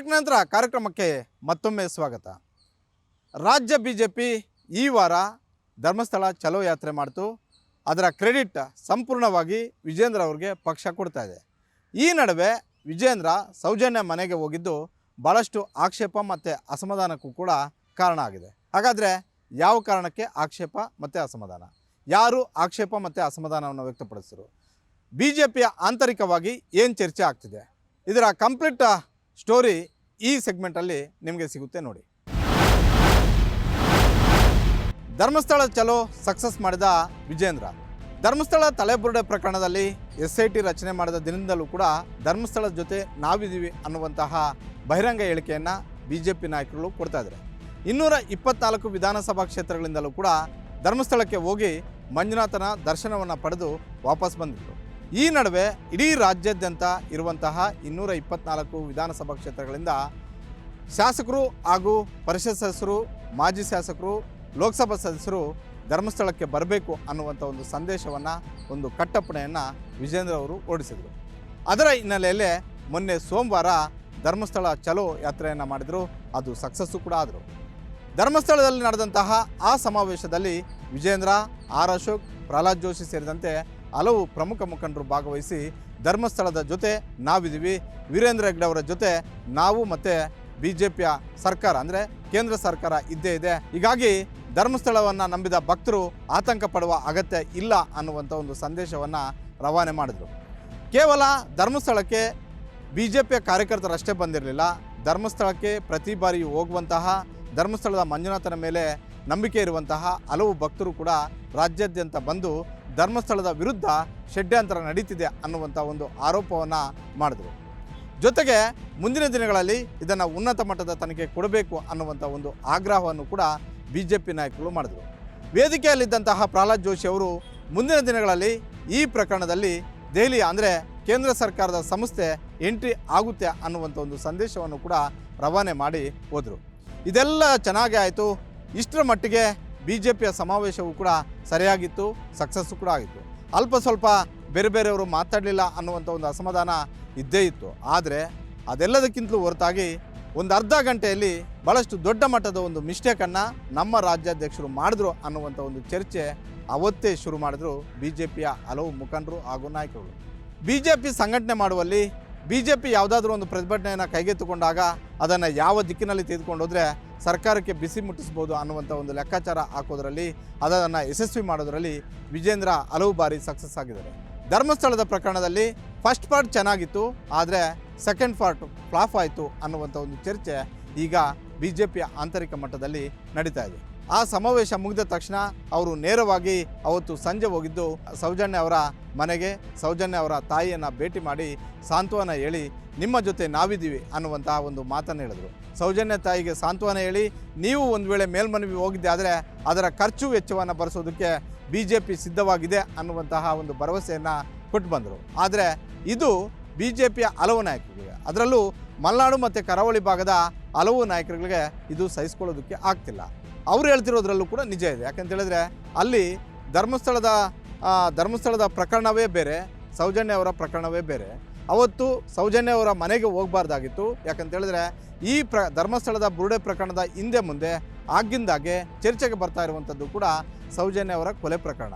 Break ನಂತರ ಕಾರ್ಯಕ್ರಮಕ್ಕೆ ಮತ್ತೊಮ್ಮೆ ಸ್ವಾಗತ. ರಾಜ್ಯ ಬಿಜೆಪಿ ಈ ವಾರ ಧರ್ಮಸ್ಥಳ ಚಲೋ ಯಾತ್ರೆ ಮಾಡ್ತು. ಅದರ ಕ್ರೆಡಿಟ್ ಸಂಪೂರ್ಣವಾಗಿ ವಿಜೇಂದ್ರ ಅವರಿಗೆ ಪಕ್ಷ ಕೊಡ್ತಾ ಇದೆ. ಈ ನಡುವೆ ವಿಜೇಂದ್ರ ಸೌಜನ್ಯ ಮನೆಗೆ ಹೋಗಿದ್ದು ಭಾಳಷ್ಟು ಆಕ್ಷೇಪ ಮತ್ತು ಅಸಮಾಧಾನಕ್ಕೂ ಕೂಡ ಕಾರಣ ಆಗಿದೆ. ಹಾಗಾದರೆ ಯಾವ ಕಾರಣಕ್ಕೆ ಆಕ್ಷೇಪ ಮತ್ತು ಅಸಮಾಧಾನ, ಯಾರು ಆಕ್ಷೇಪ ಮತ್ತು ಅಸಮಾಧಾನವನ್ನು ವ್ಯಕ್ತಪಡಿಸಿದರು, ಬಿಜೆಪಿಯ ಆಂತರಿಕವಾಗಿ ಏನು ಚರ್ಚೆ ಆಗ್ತಿದೆ, ಇದರ ಕಂಪ್ಲೀಟ್ ಸ್ಟೋರಿ ಈ ಸೆಗ್ಮೆಂಟಲ್ಲಿ ನಿಮಗೆ ಸಿಗುತ್ತೆ ನೋಡಿ. ಧರ್ಮಸ್ಥಳ ಚಲೋ ಸಕ್ಸಸ್ ಮಾಡಿದ ವಿಜೇಂದ್ರ. ಧರ್ಮಸ್ಥಳ ತಲೆಬುರುಡೆ ಪ್ರಕರಣದಲ್ಲಿ SIT ರಚನೆ ಮಾಡಿದ ದಿನದಿಂದಲೂ ಕೂಡ ಧರ್ಮಸ್ಥಳದ ಜೊತೆ ನಾವಿದ್ದೀವಿ ಅನ್ನುವಂತಹ ಬಹಿರಂಗ ಹೇಳಿಕೆಯನ್ನು ಬಿಜೆಪಿ ನಾಯಕರು ಕೊಡ್ತಾ ಇದ್ದಾರೆ. 224 ವಿಧಾನಸಭಾ ಕ್ಷೇತ್ರಗಳಿಂದಲೂ ಕೂಡ ಧರ್ಮಸ್ಥಳಕ್ಕೆ ಹೋಗಿ ಮಂಜುನಾಥನ ದರ್ಶನವನ್ನು ಪಡೆದು ವಾಪಸ್ ಬಂದಿದ್ದರು. ಈ ನಡುವೆ ಇಡೀ ರಾಜ್ಯಾದ್ಯಂತ ಇರುವಂತಹ 224 ವಿಧಾನಸಭಾ ಕ್ಷೇತ್ರಗಳಿಂದ ಶಾಸಕರು ಹಾಗೂ ಪರಿಷತ್ ಸದಸ್ಯರು, ಮಾಜಿ ಶಾಸಕರು, ಲೋಕಸಭಾ ಸದಸ್ಯರು ಧರ್ಮಸ್ಥಳಕ್ಕೆ ಬರಬೇಕು ಅನ್ನುವಂಥ ಒಂದು ಸಂದೇಶವನ್ನು, ಒಂದು ಕಟ್ಟಪ್ಪಣೆಯನ್ನು ವಿಜೇಂದ್ರ ಅವರು ಹೊರಡಿಸಿದರು. ಅದರ ಹಿನ್ನೆಲೆಯಲ್ಲೇ ಮೊನ್ನೆ ಸೋಮವಾರ ಧರ್ಮಸ್ಥಳ ಚಲೋ ಯಾತ್ರೆಯನ್ನು ಮಾಡಿದರು. ಅದು ಸಕ್ಸಸ್ಸು ಕೂಡ ಆದರು. ಧರ್ಮಸ್ಥಳದಲ್ಲಿ ನಡೆದಂತಹ ಆ ಸಮಾವೇಶದಲ್ಲಿ ವಿಜೇಂದ್ರ, ಆರ್ ಅಶೋಕ್, ಪ್ರಹ್ಲಾದ್ ಜೋಶಿ ಸೇರಿದಂತೆ ಹಲವು ಪ್ರಮುಖ ಮುಖಂಡರು ಭಾಗವಹಿಸಿ ಧರ್ಮಸ್ಥಳದ ಜೊತೆ ನಾವಿದ್ದೀವಿ, ವೀರೇಂದ್ರ ಹೆಗ್ಗಡೆ ಅವರ ಜೊತೆ ನಾವು ಮತ್ತು ಬಿಜೆಪಿಯ ಸರ್ಕಾರ ಅಂದರೆ ಕೇಂದ್ರ ಸರ್ಕಾರ ಇದ್ದೇ ಇದೆ, ಹೀಗಾಗಿ ಧರ್ಮಸ್ಥಳವನ್ನು ನಂಬಿದ ಭಕ್ತರು ಆತಂಕ ಪಡುವ ಅಗತ್ಯ ಇಲ್ಲ ಅನ್ನುವಂಥ ಒಂದು ಸಂದೇಶವನ್ನು ರವಾನೆ ಮಾಡಿದರು. ಕೇವಲ ಧರ್ಮಸ್ಥಳಕ್ಕೆ ಬಿಜೆಪಿಯ ಕಾರ್ಯಕರ್ತರಷ್ಟೇ ಬಂದಿರಲಿಲ್ಲ, ಧರ್ಮಸ್ಥಳಕ್ಕೆ ಪ್ರತಿ ಬಾರಿಯೂ ಹೋಗುವಂತಹ, ಧರ್ಮಸ್ಥಳದ ಮಂಜುನಾಥನ ಮೇಲೆ ನಂಬಿಕೆ ಇರುವಂತಹ ಹಲವು ಭಕ್ತರು ಕೂಡ ರಾಜ್ಯಾದ್ಯಂತ ಬಂದು ಧರ್ಮಸ್ಥಳದ ವಿರುದ್ಧ ಷಡ್ಯಂತರ ನಡೀತಿದೆ ಅನ್ನುವಂಥ ಒಂದು ಆರೋಪವನ್ನು ಮಾಡಿದರು. ಜೊತೆಗೆ ಮುಂದಿನ ದಿನಗಳಲ್ಲಿ ಇದನ್ನು ಉನ್ನತ ಮಟ್ಟದ ತನಿಖೆ ಕೊಡಬೇಕು ಅನ್ನುವಂಥ ಒಂದು ಆಗ್ರಹವನ್ನು ಕೂಡ ಬಿಜೆಪಿ ನಾಯಕರು ಮಾಡಿದರು. ವೇದಿಕೆಯಲ್ಲಿದ್ದಂತಹ ಪ್ರಹ್ಲಾದ್ ಜೋಶಿ ಅವರು ಮುಂದಿನ ದಿನಗಳಲ್ಲಿ ಈ ಪ್ರಕರಣದಲ್ಲಿ ದೆಹಲಿ ಅಂದರೆ ಕೇಂದ್ರ ಸರ್ಕಾರದ ಸಂಸ್ಥೆ ಎಂಟ್ರಿ ಆಗುತ್ತೆ ಅನ್ನುವಂಥ ಒಂದು ಸಂದೇಶವನ್ನು ಕೂಡ ರವಾನೆ ಮಾಡಿ ಹೋದರು. ಇದೆಲ್ಲ ಚೆನ್ನಾಗೇ ಆಯಿತು. ಇಷ್ಟರ ಮಟ್ಟಿಗೆ ಬಿಜೆಪಿಯ ಸಮಾವೇಶವೂ ಕೂಡ ಸರಿಯಾಗಿತ್ತು, ಸಕ್ಸಸ್ಸು ಕೂಡ ಆಗಿತ್ತು. ಅಲ್ಪ ಸ್ವಲ್ಪ ಬೇರೆ ಬೇರೆಯವರು ಮಾತಾಡಲಿಲ್ಲ ಅನ್ನುವಂಥ ಒಂದು ಅಸಮಾಧಾನ ಇದ್ದೇ ಇತ್ತು. ಆದರೆ ಅದೆಲ್ಲದಕ್ಕಿಂತಲೂ ಹೊರತಾಗಿ ಒಂದು ಅರ್ಧ ಗಂಟೆಯಲ್ಲಿ ಭಾಳಷ್ಟು ದೊಡ್ಡ ಮಟ್ಟದ ಒಂದು ಮಿಸ್ಟೇಕನ್ನು ನಮ್ಮ ರಾಜ್ಯಾಧ್ಯಕ್ಷರು ಮಾಡಿದ್ರು ಅನ್ನುವಂಥ ಒಂದು ಚರ್ಚೆ ಅವತ್ತೇ ಶುರು ಮಾಡಿದ್ರು ಬಿಜೆಪಿಯ ಹಲವು ಮುಖಂಡರು ಹಾಗೂ ನಾಯಕರು. ಬಿಜೆಪಿ ಸಂಘಟನೆ ಮಾಡುವಲ್ಲಿ ಬಿಜೆಪಿ ಯಾವುದಾದ್ರೂ ಒಂದು ಪ್ರತಿಭಟನೆಯನ್ನು ಕೈಗೆತ್ತಿಕೊಂಡಾಗ ಅದನ್ನು ಯಾವ ದಿಕ್ಕಿನಲ್ಲಿ ತೆಗೆದುಕೊಂಡು ಹೋದರೆ ಸರ್ಕಾರಕ್ಕೆ ಬಿಸಿ ಮುಟ್ಟಿಸ್ಬೋದು ಅನ್ನುವಂಥ ಒಂದು ಲೆಕ್ಕಾಚಾರ ಹಾಕೋದ್ರಲ್ಲಿ, ಅದನ್ನು ಯಶಸ್ವಿ ಮಾಡೋದರಲ್ಲಿ ವಿಜೇಂದ್ರ ಹಲವು ಬಾರಿ ಸಕ್ಸಸ್ ಆಗಿದ್ದಾರೆ. ಧರ್ಮಸ್ಥಳದ ಪ್ರಕರಣದಲ್ಲಿ ಫಸ್ಟ್ ಪಾರ್ಟ್ ಚೆನ್ನಾಗಿತ್ತು, ಆದರೆ ಸೆಕೆಂಡ್ ಪಾರ್ಟ್ ಫ್ಲಾಪ್ ಆಯಿತು ಅನ್ನುವಂಥ ಒಂದು ಚರ್ಚೆ ಈಗ ಬಿಜೆಪಿಯ ಆಂತರಿಕ ಮಟ್ಟದಲ್ಲಿ ನಡೀತಾ ಇದೆ. ಆ ಸಮಾವೇಶ ಮುಗಿದ ತಕ್ಷಣ ಅವರು ನೇರವಾಗಿ ಅವತ್ತು ಸಂಜೆ ಹೋಗಿದ್ದು ಸೌಜನ್ಯ ಅವರ ಮನೆಗೆ, ಸೌಜನ್ಯ ಅವರ ತಾಯಿಯನ್ನು ಭೇಟಿ ಮಾಡಿ ಸಾಂತ್ವನ ಹೇಳಿ ನಿಮ್ಮ ಜೊತೆ ನಾವಿದ್ದೀವಿ ಅನ್ನುವಂತಹ ಒಂದು ಮಾತನ್ನು ಹೇಳಿದರು. ಸೌಜನ್ಯ ತಾಯಿಗೆ ಸಾಂತ್ವನ ಹೇಳಿ, ನೀವು ಒಂದು ವೇಳೆ ಮೇಲ್ಮನವಿ ಹೋಗಿದ್ದೆ ಆದರೆ ಅದರ ಖರ್ಚು ವೆಚ್ಚವನ್ನು ಭರಿಸೋದಕ್ಕೆ ಬಿಜೆಪಿ ಸಿದ್ಧವಾಗಿದೆ ಅನ್ನುವಂತಹ ಒಂದು ಭರವಸೆಯನ್ನು ಕೊಟ್ಟು ಬಂದರು. ಆದರೆ ಇದು ಬಿಜೆಪಿಯ ಹಲವು ನಾಯಕರಿಗೆ, ಅದರಲ್ಲೂ ಮಲೆನಾಡು ಮತ್ತು ಕರಾವಳಿ ಭಾಗದ ಹಲವು ನಾಯಕರುಗಳಿಗೆ ಇದು ಸಹಿಸ್ಕೊಳ್ಳೋದಕ್ಕೆ ಆಗ್ತಿಲ್ಲ. ಅವರು ಹೇಳ್ತಿರೋದ್ರಲ್ಲೂ ಕೂಡ ನಿಜ ಇದೆ. ಯಾಕಂತೇಳಿದ್ರೆ ಅಲ್ಲಿ ಧರ್ಮಸ್ಥಳದ ಪ್ರಕರಣವೇ ಬೇರೆ, ಸೌಜನ್ಯ ಅವರ ಪ್ರಕರಣವೇ ಬೇರೆ. ಅವತ್ತು ಸೌಜನ್ಯ ಅವರ ಮನೆಗೆ ಹೋಗಬಾರ್ದಾಗಿತ್ತು. ಯಾಕಂತೇಳಿದ್ರೆ ಈ ಧರ್ಮಸ್ಥಳದ ಬುರುಡೆ ಪ್ರಕರಣದ ಹಿಂದೆ ಮುಂದೆ ಆಗಿಂದಾಗೆ ಚರ್ಚೆಗೆ ಬರ್ತಾ ಇರುವಂಥದ್ದು ಕೂಡ ಸೌಜನ್ಯ ಅವರ ಕೊಲೆ ಪ್ರಕರಣ,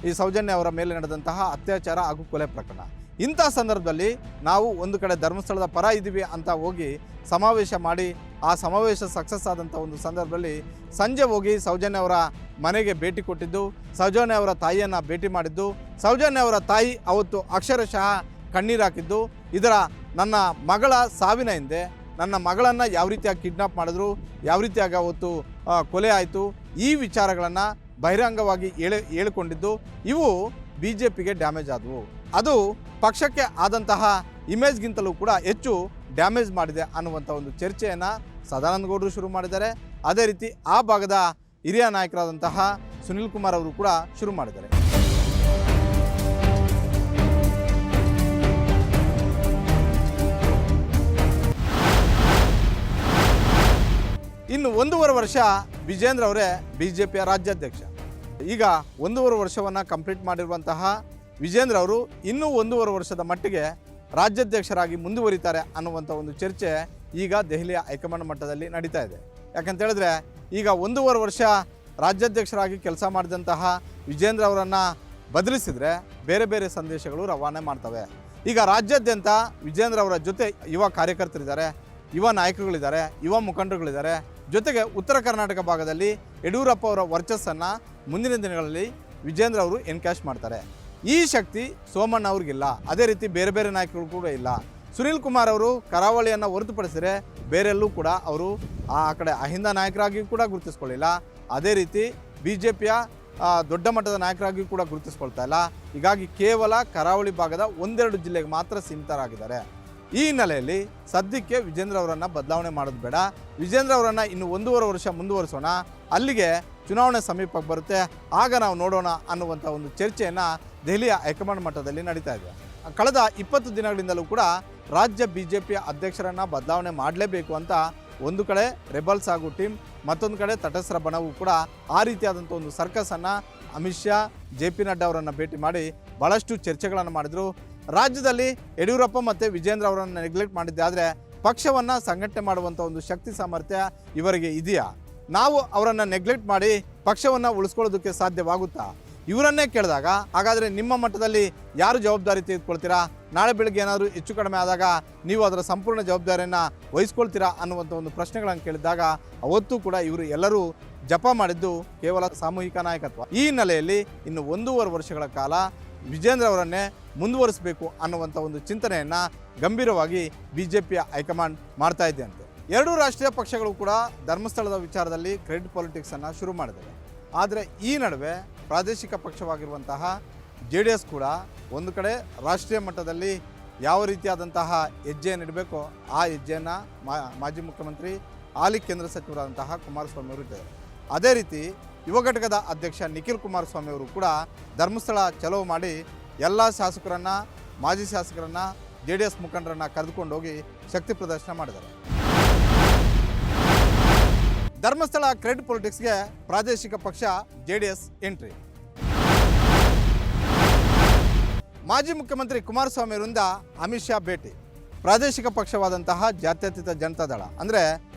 ಈ ಸೌಜನ್ಯ ಅವರ ಮೇಲೆ ನಡೆದಂತಹ ಅತ್ಯಾಚಾರ ಹಾಗೂ ಕೊಲೆ ಪ್ರಕರಣ. ಇಂಥ ಸಂದರ್ಭದಲ್ಲಿ ನಾವು ಒಂದು ಕಡೆ ಧರ್ಮಸ್ಥಳದ ಪರ ಇದ್ದೀವಿ ಅಂತ ಹೋಗಿ ಸಮಾವೇಶ ಮಾಡಿ, ಆ ಸಮಾವೇಶ ಸಕ್ಸಸ್ ಆದಂಥ ಒಂದು ಸಂದರ್ಭದಲ್ಲಿ ಸಂಜೆ ಹೋಗಿ ಸೌಜನ್ಯ ಅವರ ಮನೆಗೆ ಭೇಟಿ ಕೊಟ್ಟಿದ್ದು, ಸೌಜನ್ಯ ಅವರ ತಾಯಿಯನ್ನು ಭೇಟಿ ಮಾಡಿದ್ದು, ಸೌಜನ್ಯ ಅವರ ತಾಯಿ ಅವತ್ತು ಅಕ್ಷರಶಃ ಕಣ್ಣೀರು ಹಾಕಿದ್ದು, ಇದರ ನನ್ನ ಮಗಳ ಸಾವಿನ ಹಿಂದೆ ನನ್ನ ಮಗಳನ್ನು ಯಾವ ರೀತಿಯಾಗಿ ಕಿಡ್ನಾಪ್ ಮಾಡಿದ್ರು, ಯಾವ ರೀತಿಯಾಗಿ ಅವತ್ತು ಕೊಲೆ ಆಯಿತು, ಈ ವಿಚಾರಗಳನ್ನು ಬಹಿರಂಗವಾಗಿ ಹೇಳಿಕೊಂಡಿದ್ದು ಇವು ಬಿಜೆಪಿಗೆ ಡ್ಯಾಮೇಜ್ ಆದವು. ಅದು ಪಕ್ಷಕ್ಕೆ ಆದಂತಹ ಇಮೇಜ್ಗಿಂತಲೂ ಕೂಡ ಹೆಚ್ಚು ಡ್ಯಾಮೇಜ್ ಮಾಡಿದೆ ಅನ್ನುವಂಥ ಒಂದು ಚರ್ಚೆಯನ್ನು ಸದಾನಂದ ಗೌಡರು ಶುರು ಮಾಡಿದ್ದಾರೆ. ಅದೇ ರೀತಿ ಆ ಭಾಗದ ಹಿರಿಯ ನಾಯಕರಾದಂತಹ ಸುನಿಲ್ ಕುಮಾರ್ ಅವರು ಕೂಡ ಶುರು ಮಾಡಿದ್ದಾರೆ. ಇನ್ನು 1.5 ವರ್ಷ ವಿಜೇಂದ್ರ ಅವರೇ ಬಿಜೆಪಿಯ ರಾಜ್ಯಾಧ್ಯಕ್ಷ. ಈಗ 1.5 ವರ್ಷವನ್ನು ಕಂಪ್ಲೀಟ್ ಮಾಡಿರುವಂತಹ ವಿಜೇಂದ್ರ ಅವರು ಇನ್ನೂ 1.5 ವರ್ಷದ ಮಟ್ಟಿಗೆ ರಾಜ್ಯಾಧ್ಯಕ್ಷರಾಗಿ ಮುಂದುವರಿತಾರೆ ಅನ್ನುವಂಥ ಒಂದು ಚರ್ಚೆ ಈಗ ದೆಹಲಿಯ ಹೈಕಮಾಂಡ್ ಮಟ್ಟದಲ್ಲಿ ನಡೀತಾ ಇದೆ. ಯಾಕಂತ ಹೇಳಿದ್ರೆ ಈಗ 1.5 ವರ್ಷ ರಾಜ್ಯಾಧ್ಯಕ್ಷರಾಗಿ ಕೆಲಸ ಮಾಡಿದಂತಹ ವಿಜೇಂದ್ರ ಅವರನ್ನು ಬದಲಿಸಿದರೆ ಬೇರೆ ಬೇರೆ ಸಂದೇಶಗಳು ರವಾನೆ ಮಾಡ್ತವೆ. ಈಗ ರಾಜ್ಯಾದ್ಯಂತ ವಿಜೇಂದ್ರ ಅವರ ಜೊತೆ ಯುವ ಕಾರ್ಯಕರ್ತರಿದ್ದಾರೆ, ಯುವ ನಾಯಕರುಗಳಿದ್ದಾರೆ, ಯುವ ಮುಖಂಡರುಗಳಿದ್ದಾರೆ. ಜೊತೆಗೆ ಉತ್ತರ ಕರ್ನಾಟಕ ಭಾಗದಲ್ಲಿ ಯಡಿಯೂರಪ್ಪ ಅವರ ವರ್ಚಸ್ಸನ್ನು ಮುಂದಿನ ದಿನಗಳಲ್ಲಿ ವಿಜೇಂದ್ರ ಅವರು ಎನ್ಕ್ಯಾಶ್ ಮಾಡ್ತಾರೆ. ಈ ಶಕ್ತಿ ಸೋಮಣ್ಣ ಅವ್ರಿಗಿಲ್ಲ, ಅದೇ ರೀತಿ ಬೇರೆ ಬೇರೆ ನಾಯಕರು ಕೂಡ ಇಲ್ಲ. ಸುನೀಲ್ ಕುಮಾರ್ ಅವರು ಕರಾವಳಿಯನ್ನು ಹೊರತುಪಡಿಸಿದರೆ ಬೇರೆಲ್ಲೂ ಕೂಡ ಅವರು ಆ ಕಡೆ ಅಹಿಂದ ನಾಯಕರಾಗಿ ಕೂಡ ಗುರುತಿಸ್ಕೊಳ್ಳಿಲ್ಲ. ಅದೇ ರೀತಿ BJPಯ ದೊಡ್ಡ ಮಟ್ಟದ ನಾಯಕರಾಗಿ ಕೂಡ ಗುರುತಿಸ್ಕೊಳ್ತಾ ಇಲ್ಲ. ಹೀಗಾಗಿ ಕೇವಲ ಕರಾವಳಿ ಭಾಗದ 1-2 ಜಿಲ್ಲೆಗೆ ಮಾತ್ರ ಸೀಮಿತರಾಗಿದ್ದಾರೆ. ಈ ಹಿನ್ನೆಲೆಯಲ್ಲಿ ಸದ್ಯಕ್ಕೆ ವಿಜೇಂದ್ರ ಅವರನ್ನು ಬದಲಾವಣೆ ಮಾಡೋದು ಬೇಡ. ವಿಜೇಂದ್ರ ಅವರನ್ನು ಇನ್ನು 1.5 ವರ್ಷ ಮುಂದುವರಿಸೋಣ, ಅಲ್ಲಿಗೆ ಚುನಾವಣೆ ಸಮೀಪಕ್ಕೆ ಬರುತ್ತೆ, ಆಗ ನಾವು ನೋಡೋಣ ಅನ್ನುವಂಥ ಒಂದು ಚರ್ಚೆಯನ್ನು ದೆಹಲಿಯ ಹೈಕಮಾಂಡ್ ಮಟ್ಟದಲ್ಲಿ ನಡೀತಾ ಇದೆ. ಕಳೆದ 20 ದಿನಗಳಿಂದಲೂ ಕೂಡ ರಾಜ್ಯ BJPಯ ಅಧ್ಯಕ್ಷರನ್ನು ಬದಲಾವಣೆ ಮಾಡಲೇಬೇಕು ಅಂತ ಒಂದು ಕಡೆ ರೆಬಲ್ಸ್ ಹಾಗೂ ಟೀಮ್, ಮತ್ತೊಂದು ಕಡೆ ತಟಸ್ಥರ ಬಣವು ಕೂಡ ಆ ರೀತಿಯಾದಂಥ ಒಂದು ಸರ್ಕಸನ್ನು ಅಮಿತ್ ಶಾ, JP ನಡ್ಡಾ ಅವರನ್ನು ಭೇಟಿ ಮಾಡಿ ಭಾಳಷ್ಟು ಚರ್ಚೆಗಳನ್ನು ಮಾಡಿದರು. ರಾಜ್ಯದಲ್ಲಿ ಯಡಿಯೂರಪ್ಪ ಮತ್ತು ವಿಜೇಂದ್ರ ಅವರನ್ನು ನೆಗ್ಲೆಕ್ಟ್ ಮಾಡಿದ್ದಾದರೆ ಪಕ್ಷವನ್ನು ಸಂಘಟನೆ ಮಾಡುವಂಥ ಒಂದು ಶಕ್ತಿ ಸಾಮರ್ಥ್ಯ ಇವರಿಗೆ ಇದೆಯಾ? ನಾವು ಅವರನ್ನು ನೆಗ್ಲೆಕ್ಟ್ ಮಾಡಿ ಪಕ್ಷವನ್ನು ಉಳಿಸ್ಕೊಳ್ಳೋದಕ್ಕೆ ಸಾಧ್ಯವಾಗುತ್ತಾ? ಇವರನ್ನೇ ಕೇಳಿದಾಗ ಹಾಗಾದರೆ ನಿಮ್ಮ ಮಟ್ಟದಲ್ಲಿ ಯಾರು ಜವಾಬ್ದಾರಿ ತೆಗೆದುಕೊಳ್ತೀರಾ? ನಾಳೆ ಬೆಳಗ್ಗೆ ಏನಾದರೂ ಹೆಚ್ಚು ಕಡಿಮೆ ಆದಾಗ ನೀವು ಅದರ ಸಂಪೂರ್ಣ ಜವಾಬ್ದಾರಿಯನ್ನು ವಹಿಸ್ಕೊಳ್ತೀರಾ ಅನ್ನುವಂಥ ಒಂದು ಪ್ರಶ್ನೆಗಳನ್ನು ಕೇಳಿದಾಗ ಅವತ್ತೂ ಕೂಡ ಇವರು ಎಲ್ಲರೂ ಜಪ ಮಾಡಿದ್ದು ಕೇವಲ ಸಾಮೂಹಿಕ ನಾಯಕತ್ವ. ಈ ಹಿನ್ನೆಲೆಯಲ್ಲಿ ಇನ್ನು 1.5 ವರ್ಷಗಳ ಕಾಲ ವಿಜೇಂದ್ರ ಅವರನ್ನೇ ಮುಂದುವರಿಸಬೇಕು ಅನ್ನುವಂಥ ಒಂದು ಚಿಂತನೆಯನ್ನು ಗಂಭೀರವಾಗಿ BJPಯ ಹೈಕಮಾಂಡ್ ಮಾಡ್ತಾ ಇದೆಯಂತೆ. ಎರಡೂ ರಾಷ್ಟ್ರೀಯ ಪಕ್ಷಗಳು ಕೂಡ ಧರ್ಮಸ್ಥಳದ ವಿಚಾರದಲ್ಲಿ ಕ್ರೆಡಿಟ್ ಪಾಲಿಟಿಕ್ಸನ್ನು ಶುರು ಮಾಡಿದ್ದಾರೆ. ಆದರೆ ಈ ನಡುವೆ ಪ್ರಾದೇಶಿಕ ಪಕ್ಷವಾಗಿರುವಂತಹ JDS ಕೂಡ ಒಂದು ಕಡೆ ರಾಷ್ಟ್ರೀಯ ಮಟ್ಟದಲ್ಲಿ ಯಾವ ರೀತಿಯಾದಂತಹ ಹೆಜ್ಜೆಯನ್ನು ಇಡಬೇಕೋ ಆ ಹೆಜ್ಜೆಯನ್ನು ಮಾಜಿ ಮುಖ್ಯಮಂತ್ರಿ ಹಾಲಿ ಕೇಂದ್ರ ಸಚಿವರಾದಂತಹ ಕುಮಾರಸ್ವಾಮಿ ಅವರು ಇದ್ದಾರೆ. ಅದೇ ರೀತಿ ಯುವ ಘಟಕದ ಅಧ್ಯಕ್ಷ ನಿಖಿಲ್ ಕುಮಾರಸ್ವಾಮಿ ಅವರು ಕೂಡ ಧರ್ಮಸ್ಥಳ ಚಲೋ ಮಾಡಿ ಎಲ್ಲ ಶಾಸಕರನ್ನು, ಮಾಜಿ ಶಾಸಕರನ್ನು, JDS ಮುಖಂಡರನ್ನು ಕರೆದುಕೊಂಡು ಹೋಗಿ ಶಕ್ತಿ ಪ್ರದರ್ಶನ ಮಾಡಿದ್ದಾರೆ. ಧರ್ಮಸ್ಥಳ ಕ್ರೆಡಿಟ್ ಪೊಲಿಟಿಕ್ಸ್ಗೆ ಪ್ರಾದೇಶಿಕ ಪಕ್ಷ JDS ಎಂಟ್ರಿ. ಮಾಜಿ ಮುಖ್ಯಮಂತ್ರಿ ಕುಮಾರಸ್ವಾಮಿ ಅವರಿಂದ ಅಮಿತ್ ಶಾ ಭೇಟಿ. ಪ್ರಾದೇಶಿಕ ಪಕ್ಷವಾದಂತಹ ಜಾತ್ಯತೀತ ಜನತಾದಳ ಅಂದರೆ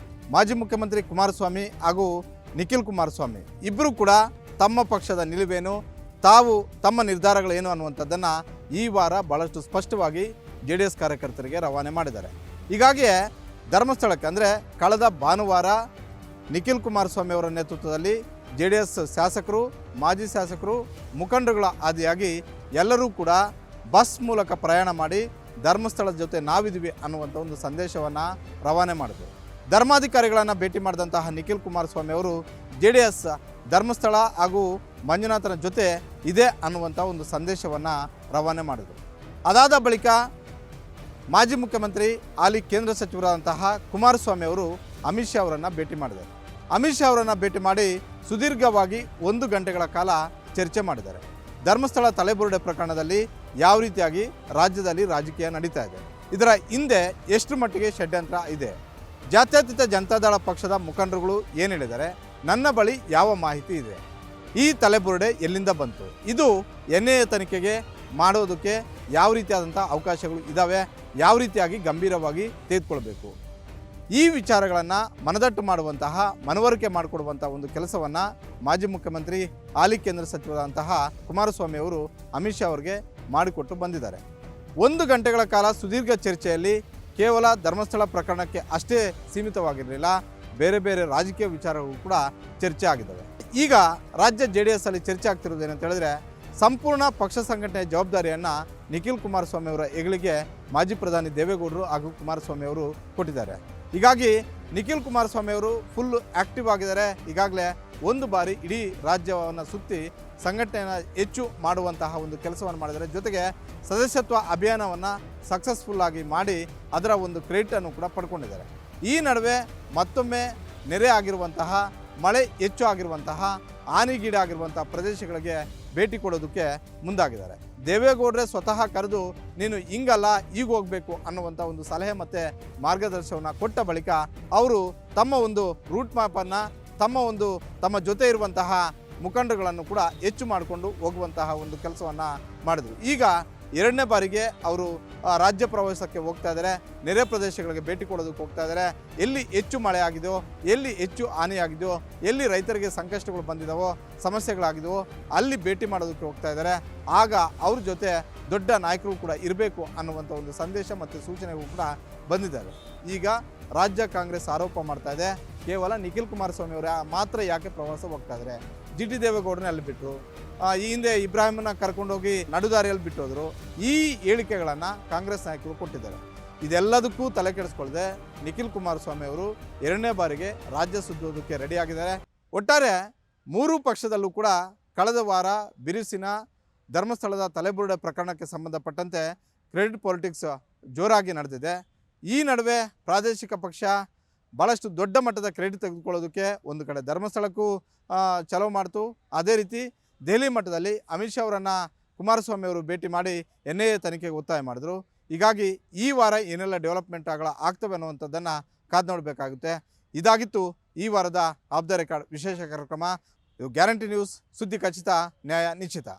ಮಾಜಿ ಮುಖ್ಯಮಂತ್ರಿ ಕುಮಾರಸ್ವಾಮಿ ಹಾಗೂ ನಿಖಿಲ್ ಕುಮಾರಸ್ವಾಮಿ ಇಬ್ಬರು ಕೂಡ ತಮ್ಮ ಪಕ್ಷದ ನಿಲುವೇನು, ತಾವು ತಮ್ಮ ನಿರ್ಧಾರಗಳೇನು ಅನ್ನುವಂಥದ್ದನ್ನು ಈ ವಾರ ಭಾಳಷ್ಟು ಸ್ಪಷ್ಟವಾಗಿ JDS ಕಾರ್ಯಕರ್ತರಿಗೆ ರವಾನೆ ಮಾಡಿದ್ದಾರೆ. ಹೀಗಾಗಿ ಧರ್ಮಸ್ಥಳಕ್ಕೆ ಅಂದರೆ ಕಳೆದ ಭಾನುವಾರ ನಿಖಿಲ್ ಕುಮಾರಸ್ವಾಮಿ ಅವರ ನೇತೃತ್ವದಲ್ಲಿ JDS ಶಾಸಕರು, ಮಾಜಿ ಶಾಸಕರು, ಮುಖಂಡರುಗಳ ಆದಿಯಾಗಿ ಎಲ್ಲರೂ ಕೂಡ ಬಸ್ ಮೂಲಕ ಪ್ರಯಾಣ ಮಾಡಿ ಧರ್ಮಸ್ಥಳದ ಜೊತೆ ನಾವಿದ್ದೀವಿ ಅನ್ನುವಂಥ ಒಂದು ಸಂದೇಶವನ್ನು ರವಾನೆ ಮಾಡಿದರು. ಧರ್ಮಾಧಿಕಾರಿಗಳನ್ನು ಭೇಟಿ ಮಾಡಿದಂತಹ ನಿಖಿಲ್ ಕುಮಾರಸ್ವಾಮಿ ಅವರು JDS ಧರ್ಮಸ್ಥಳ ಹಾಗೂ ಮಂಜುನಾಥನ ಜೊತೆ ಇದೆ ಅನ್ನುವಂಥ ಒಂದು ಸಂದೇಶವನ್ನು ರವಾನೆ ಮಾಡಿದರು. ಅದಾದ ಬಳಿಕ ಮಾಜಿ ಮುಖ್ಯಮಂತ್ರಿ ಹಾಲಿ ಕೇಂದ್ರ ಸಚಿವರಾದಂತಹ ಕುಮಾರಸ್ವಾಮಿ ಅವರು ಅಮಿತ್ ಶಾ ಅವರನ್ನು ಭೇಟಿ ಮಾಡಿದ್ದಾರೆ. ಅಮಿತ್ ಶಾ ಅವರನ್ನು ಭೇಟಿ ಮಾಡಿ ಸುದೀರ್ಘವಾಗಿ 1 ಗಂಟೆಗಳ ಕಾಲ ಚರ್ಚೆ ಮಾಡಿದ್ದಾರೆ. ಧರ್ಮಸ್ಥಳ ತಲೆಬುರುಡೆ ಪ್ರಕರಣದಲ್ಲಿ ಯಾವ ರೀತಿಯಾಗಿ ರಾಜ್ಯದಲ್ಲಿ ರಾಜಕೀಯ ನಡೀತಾ ಇದೆ, ಇದರ ಹಿಂದೆ ಎಷ್ಟು ಮಟ್ಟಿಗೆ ಷಡ್ಯಂತ್ರ ಇದೆ, ಜಾತ್ಯತೀತ ಜನತಾದಳ ಪಕ್ಷದ ಮುಖಂಡರುಗಳು ಏನು ಹೇಳಿದ್ದಾರೆ, ನನ್ನ ಬಳಿ ಯಾವ ಮಾಹಿತಿ ಇದೆ, ಈ ತಲೆಬುರುಡೆ ಎಲ್ಲಿಂದ ಬಂತು, ಇದು NIA ತನಿಖೆಗೆ ಮಾಡೋದಕ್ಕೆ ಯಾವ ರೀತಿಯಾದಂಥ ಅವಕಾಶಗಳು ಇದ್ದಾವೆ, ಯಾವ ರೀತಿಯಾಗಿ ಗಂಭೀರವಾಗಿ ತೆಗೆದುಕೊಳ್ಬೇಕು, ಈ ವಿಚಾರಗಳನ್ನು ಮನದಟ್ಟು ಮಾಡುವಂತಹ, ಮನವರಿಕೆ ಮಾಡಿಕೊಡುವಂಥ ಒಂದು ಕೆಲಸವನ್ನು ಮಾಜಿ ಮುಖ್ಯಮಂತ್ರಿ ಹಾಲಿ ಕೇಂದ್ರ ಸಚಿವರಾದಂತಹ ಕುಮಾರಸ್ವಾಮಿ ಅವರು ಅಮಿತ್ ಶಾ ಅವರಿಗೆ ಮಾಡಿಕೊಟ್ಟು ಬಂದಿದ್ದಾರೆ. 1 ಗಂಟೆಗಳ ಕಾಲ ಸುದೀರ್ಘ ಚರ್ಚೆಯಲ್ಲಿ ಕೇವಲ ಧರ್ಮಸ್ಥಳ ಪ್ರಕರಣಕ್ಕೆ ಅಷ್ಟೇ ಸೀಮಿತವಾಗಿರಲಿಲ್ಲ, ಬೇರೆ ಬೇರೆ ರಾಜಕೀಯ ವಿಚಾರಗಳು ಕೂಡ ಚರ್ಚೆ ಆಗಿದ್ದಾವೆ. ಈಗ ರಾಜ್ಯ JDS ಅಲ್ಲಿ ಚರ್ಚೆ ಆಗ್ತಿರೋದು ಏನಂತ ಹೇಳಿದ್ರೆ, ಸಂಪೂರ್ಣ ಪಕ್ಷ ಸಂಘಟನೆಯ ಜವಾಬ್ದಾರಿಯನ್ನು ನಿಖಿಲ್ ಕುಮಾರಸ್ವಾಮಿ ಅವರ ಹೆಗಲಿಗೆ ಮಾಜಿ ಪ್ರಧಾನಿ ದೇವೇಗೌಡರು ಹಾಗೂ ಕುಮಾರಸ್ವಾಮಿ ಅವರು ಕೊಟ್ಟಿದ್ದಾರೆ. ಹೀಗಾಗಿ ನಿಖಿಲ್ ಕುಮಾರಸ್ವಾಮಿ ಅವರು ಫುಲ್ ಆ್ಯಕ್ಟಿವ್ ಆಗಿದ್ದಾರೆ. ಈಗಾಗಲೇ 1 ಬಾರಿ ಇಡೀ ರಾಜ್ಯವನ್ನು ಸುತ್ತಿ ಸಂಘಟನೆಯನ್ನು ಹೆಚ್ಚು ಮಾಡುವಂತಹ ಒಂದು ಕೆಲಸವನ್ನು ಮಾಡಿದ್ದಾರೆ. ಜೊತೆಗೆ ಸದಸ್ಯತ್ವ ಅಭಿಯಾನವನ್ನು ಸಕ್ಸಸ್ಫುಲ್ಲಾಗಿ ಮಾಡಿ ಅದರ ಒಂದು ಕ್ರೆಡಿಟನ್ನು ಕೂಡ ಪಡ್ಕೊಂಡಿದ್ದಾರೆ. ಈ ನಡುವೆ ಮತ್ತೊಮ್ಮೆ ನೆರೆ ಆಗಿರುವಂತಹ, ಮಳೆ ಹೆಚ್ಚು ಆಗಿರುವಂತಹ, ಹಾನಿಗೀಡಾಗಿರುವಂತಹ ಪ್ರದೇಶಗಳಿಗೆ ಭೇಟಿ ಕೊಡೋದಕ್ಕೆ ಮುಂದಾಗಿದ್ದಾರೆ. ದೇವೇಗೌಡರೇ ಸ್ವತಃ ಕರೆದು ನೀನು ಹಿಂಗಲ್ಲ ಈಗ ಹೋಗಬೇಕು ಅನ್ನುವಂಥ ಒಂದು ಸಲಹೆ ಮತ್ತು ಮಾರ್ಗದರ್ಶನವನ್ನು ಕೊಟ್ಟ ಬಳಿಕ ಅವರು ತಮ್ಮ ಒಂದು ರೂಟ್ ಮ್ಯಾಪನ್ನು, ತಮ್ಮ ಜೊತೆ ಇರುವಂತಹ ಮುಖಂಡರುಗಳನ್ನು ಕೂಡ ಹೆಚ್ಚು ಮಾಡಿಕೊಂಡು ಹೋಗುವಂತಹ ಒಂದು ಕೆಲಸವನ್ನು ಮಾಡಿದರು. ಈಗ ಎರಡನೇ ಬಾರಿಗೆ ಅವರು ರಾಜ್ಯ ಪ್ರವಾಸಕ್ಕೆ ಹೋಗ್ತಾ ಇದ್ದಾರೆ. ನೆರೆ ಪ್ರದೇಶಗಳಿಗೆ ಭೇಟಿ ಕೊಡೋದಕ್ಕೆ ಹೋಗ್ತಾ ಇದ್ದಾರೆ. ಎಲ್ಲಿ ಹೆಚ್ಚು ಮಳೆ ಆಗಿದೆಯೋ, ಎಲ್ಲಿ ಹೆಚ್ಚು ಹಾನಿಯಾಗಿದೆಯೋ, ಎಲ್ಲಿ ರೈತರಿಗೆ ಸಂಕಷ್ಟಗಳು ಬಂದಿದ್ದಾವೋ, ಸಮಸ್ಯೆಗಳಾಗಿದೆಯೋ ಅಲ್ಲಿ ಭೇಟಿ ಮಾಡೋದಕ್ಕೆ ಹೋಗ್ತಾ ಇದ್ದಾರೆ. ಆಗ ಅವ್ರ ಜೊತೆ ದೊಡ್ಡ ನಾಯಕರು ಕೂಡ ಇರಬೇಕು ಅನ್ನುವಂಥ ಒಂದು ಸಂದೇಶ ಮತ್ತು ಸೂಚನೆಗಳು ಕೂಡ ಬಂದಿದ್ದಾರೆ. ಈಗ ರಾಜ್ಯ ಕಾಂಗ್ರೆಸ್ ಆರೋಪ ಮಾಡ್ತಾ ಇದೆ, ಕೇವಲ ನಿಖಿಲ್ ಕುಮಾರಸ್ವಾಮಿ ಅವರು ಮಾತ್ರ ಯಾಕೆ ಪ್ರವಾಸ ಹೋಗ್ತಾ ಇದ್ದಾರೆ, ಜಿ ಟಿ ದೇವೇಗೌಡರನ್ನ ಅಲ್ಲಿ ಬಿಟ್ಟರು, ಈ ಹಿಂದೆ ಇಬ್ರಾಹಿಮನ್ನ ಕರ್ಕೊಂಡೋಗಿ ನಡುದಾರಿಯಲ್ಲಿ ಬಿಟ್ಟೋದ್ರು. ಈ ಹೇಳಿಕೆಗಳನ್ನು ಕಾಂಗ್ರೆಸ್ ನಾಯಕರು ಕೊಟ್ಟಿದ್ದಾರೆ. ಇದೆಲ್ಲದಕ್ಕೂ ತಲೆ ಕೆಡಿಸ್ಕೊಳ್ಳದೆ ನಿಖಿಲ್ ಕುಮಾರಸ್ವಾಮಿ ಅವರು ಎರಡನೇ ಬಾರಿಗೆ ರಾಜ್ಯ ಸುತ್ತೋದಕ್ಕೆ ರೆಡಿಯಾಗಿದ್ದಾರೆ. ಒಟ್ಟಾರೆ ಮೂರೂ ಪಕ್ಷದಲ್ಲೂ ಕೂಡ ಕಳೆದ ವಾರ ಬಿರುಸಿನ ಧರ್ಮಸ್ಥಳದ ತಲೆಬುರುಡೆ ಪ್ರಕರಣಕ್ಕೆ ಸಂಬಂಧಪಟ್ಟಂತೆ ಕ್ರೆಡಿಟ್ ಪಾಲಿಟಿಕ್ಸ್ ಜೋರಾಗಿ ನಡೆದಿದೆ. ಈ ನಡುವೆ ಪ್ರಾದೇಶಿಕ ಪಕ್ಷ ಭಾಳಷ್ಟು ದೊಡ್ಡ ಮಟ್ಟದ ಕ್ರೆಡಿಟ್ ತೆಗೆದುಕೊಳ್ಳೋದಕ್ಕೆ ಒಂದು ಕಡೆ ಧರ್ಮಸ್ಥಳಕ್ಕೂ ಚಲೋ ಮಾಡ್ತು. ಅದೇ ರೀತಿ ದೆಹಲಿ ಮಟ್ಟದಲ್ಲಿ ಅಮಿತ್ ಶಾ ಅವರನ್ನು ಕುಮಾರಸ್ವಾಮಿ ಅವರು ಭೇಟಿ ಮಾಡಿ NIA ತನಿಖೆಗೆ ಒತ್ತಾಯ ಮಾಡಿದ್ರು. ಹೀಗಾಗಿ ಈ ವಾರ ಏನೆಲ್ಲ ಡೆವಲಪ್ಮೆಂಟ್ಗಳು ಆಗ್ತವೆ ಅನ್ನುವಂಥದ್ದನ್ನು ಕಾದು ನೋಡಬೇಕಾಗುತ್ತೆ. ಇದಾಗಿತ್ತು ಈ ವಾರದ ಆಫ್ ದ ರೆಕಾರ್ಡ್ ವಿಶೇಷ ಕಾರ್ಯಕ್ರಮ. ಇದು ಗ್ಯಾರಂಟಿ ನ್ಯೂಸ್, ಸುದ್ದಿ ಖಚಿತ, ನ್ಯಾಯ ನಿಶ್ಚಿತ.